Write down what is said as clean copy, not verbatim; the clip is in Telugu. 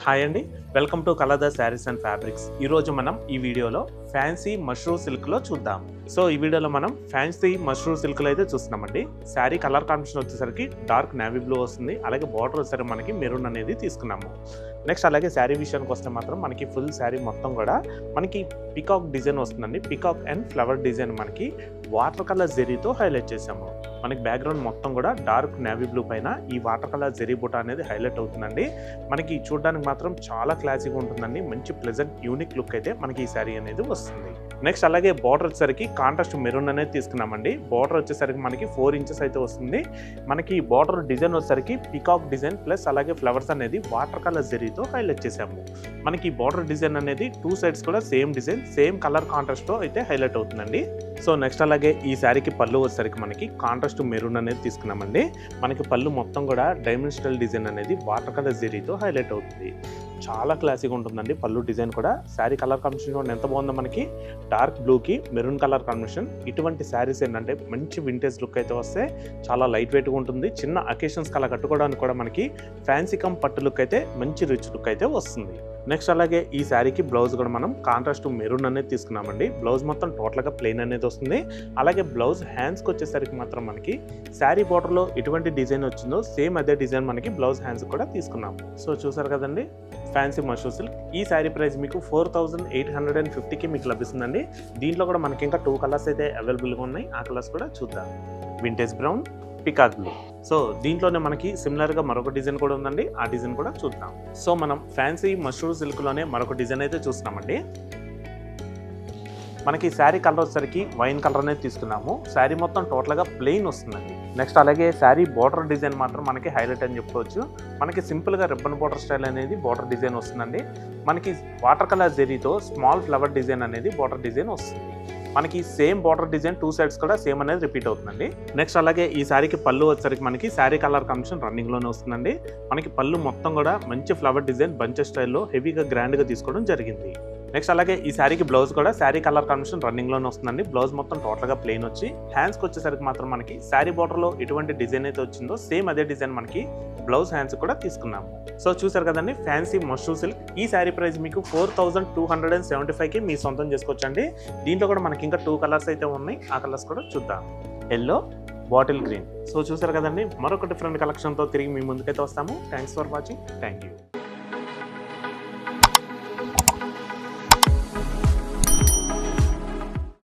హాయ్ అండి, welcome to colours saris and fabrics. ఈరోజు మనం ఈ వీడియోలో ఫ్యాన్సీ మష్రూమ్ సిల్క్లో చూద్దాం. సో ఈ వీడియోలో మనం ఫ్యాన్సీ మష్రూమ్ సిల్క్లో అయితే చూస్తున్నామండి. శారీ కలర్ కాంబినేషన్ వచ్చేసరికి డార్క్ నేవీ బ్లూ వస్తుంది, అలాగే బార్డర్ వచ్చేసరికి మనకి మెరూన్ అనేది తీసుకున్నాము. నెక్స్ట్ అలాగే శారీ విషయానికి వస్తే మాత్రం మనకి ఫుల్ శారీ మొత్తం కూడా మనకి పికాక్ డిజైన్ వస్తుందండి. పికాక్ అండ్ ఫ్లవర్ డిజైన్ మనకి వాటర్ కలర్ జెరీతో హైలైట్ చేసాము. మనకి బ్యాక్గ్రౌండ్ మొత్తం కూడా డార్క్ నేవీ బ్లూ పైన ఈ వాటర్ కలర్ జెరీ బుట్ట అనేది హైలైట్ అవుతుందండి. మనకి చూడడానికి మాత్రం చాలా క్లాసీగా ఉంటుందండి. మంచి ప్లెజెంట్ యూనిక్ లుక్ అయితే మనకి ఈ శారీ అనేది వస్తుంది. నెక్స్ట్ అలాగే బార్డర్ వచ్చేసరికి కాంట్రాస్ట్ మెరూన్ అనేది తీసుకున్నామండి. బార్డర్ వచ్చేసరికి మనకి 4 ఇంచెస్ అయితే వస్తుంది. మనకి బార్డర్ డిజైన్ వచ్చేసరికి పికాక్ డిజైన్ ప్లస్ అలాగే ఫ్లవర్స్ అనేది వాటర్ కలర్ జెరీతో హైలైట్ చేసాము. మనకి బార్డర్ డిజైన్ అనేది 2 సైడ్స్ కూడా సేమ్ డిజైన్ సేమ్ కలర్ కాంట్రాస్ట్తో అయితే హైలైట్ అవుతుందండి. సో నెక్స్ట్ అలాగే ఈ శారీకి పళ్ళు వచ్చేసరికి మనకి కాంట్రాస్ట్ మెరూన్ అనేది తీసుకున్నామండి. మనకి పళ్ళు మొత్తం కూడా డైమండ్ స్టైల్ డిజైన్ అనేది వాటర్ కలర్ జెరీతో హైలైట్ అవుతుంది. చాలా క్లాసిక్గా ఉంటుందండి పళ్ళు డిజైన్ కూడా. శారీ కలర్ కాంబినేషన్ ఎంత బాగుందో, మనకి డార్క్ బ్లూకి మెరూన్ కలర్ కాంబినేషన్. ఇటువంటి శారీస్ ఏంటంటే మంచి వింటేజ్ లుక్ అయితే వస్తే చాలా లైట్ వెయిట్గా ఉంటుంది. చిన్న అకేషన్స్ కలా కట్టుకోవడానికి కూడా మనకి ఫ్యాన్సీ కమ్ పట్టు లుక్ అయితే మంచి రిచ్ లుక్ అయితే వస్తుంది. నెక్స్ట్ అలాగే ఈ శారీకి బ్లౌజ్ కూడా మనం కాంట్రాస్ట్ మెరూన్ అనేది తీసుకున్నామండి. బ్లౌజ్ మొత్తం టోటల్గా ప్లెయిన్ అనేది వస్తుంది. అలాగే బ్లౌజ్ హ్యాండ్స్కి వచ్చేసరికి మాత్రం మనకి శారీ బార్డర్లో ఎటువంటి డిజైన్ వచ్చిందో సేమ్ అదే డిజైన్ మనకి బ్లౌజ్ హ్యాండ్స్ కూడా తీసుకున్నాము. సో చూసారు కదండి ఫ్యాన్సీ మష్రూమ్ సిల్క్. ఈ శారీ ప్రైస్ మీకు 4850కి మీకు లభిస్తుందండి. దీంట్లో కూడా మనకి ఇంకా 2 కలర్స్ అయితే అవైలబుల్గా ఉన్నాయి. ఆ కలర్స్ కూడా చూద్దాం. Vintage brown, peacock blue. So దీంట్లోనే మనకి సిమిలర్గా మరొక డిజైన్ కూడా ఉందండి. ఆ డిజైన్ కూడా చూద్దాం. సో మనం ఫ్యాన్సీ మష్రూమ్ సిల్క్లోనే మరొక డిజైన్ అయితే చూస్తున్నామండి. మనకి శారీ కలర్ వచ్చేసరికి వైన్ కలర్ అనేది తీసుకున్నాము. శారీ మొత్తం టోటల్గా ప్లెయిన్ వస్తుందండి. నెక్స్ట్ అలాగే శారీ బార్డర్ డిజైన్ మాత్రం మనకి హైలైట్ అని చెప్పుకోవచ్చు. మనకి సింపుల్గా రిబ్బన్ బార్డర్ స్టైల్ అనేది బార్డర్ డిజైన్ వస్తుందండి. మనకి వాటర్ కలర్ జెరీతో స్మాల్ ఫ్లవర్ డిజైన్ అనేది బార్డర్ డిజైన్ వస్తుంది. మనకి సేమ్ బార్డర్ డిజైన్ 2 సైడ్స్ కూడా సేమ్ అనేది రిపీట్ అవుతుందండి. నెక్స్ట్ అలాగే ఈ శారీకి పళ్ళు వచ్చేసరికి మనకి శారీ కలర్ కాంబినేషన్ రన్నింగ్లోనే వస్తుందండి. మనకి పళ్ళు మొత్తం కూడా మంచి ఫ్లవర్ డిజైన్ బంచెస్ స్టైల్లో హెవీగా గ్రాండ్గా తీసుకోవడం జరిగింది. నెక్స్ట్ అలాగే ఈ శారీకి బ్లౌజ్ కూడా శారీ కలర్ కాంబినేషన్ రన్నింగ్లోనే వస్తుందండి. బ్లౌజ్ మొత్తం టోటల్గా ప్లెయిన్ వచ్చి హ్యాండ్స్కి వచ్చేసరికి మాత్రం మనకి శారీ బార్డర్లో ఎటువంటి డిజైన్ అయితే వచ్చిందో సేమ్ అదే డిజైన్ మనకి బ్లౌజ్ హ్యాండ్స్ కూడా తీసుకున్నాము. సో చూసారు కదండి ఫ్యాన్సీ మష్రూమ్ సిల్క్. ఈ శారీ ప్రైస్ మీకు 4275కి మీ సొంతం చేసుకోవచ్చండి. దీంట్లో కూడా మనకి ఇంకా 2 కలర్స్ అయితే ఉన్నాయి. ఆ కలర్స్ కూడా చూద్దాం. Yellow, bottle green. సో చూసారు కదండి మరొక డిఫరెంట్ కలెక్షన్తో తిరిగి మీ ముందుకైతే వస్తాము. Thanks for watching. Thank you.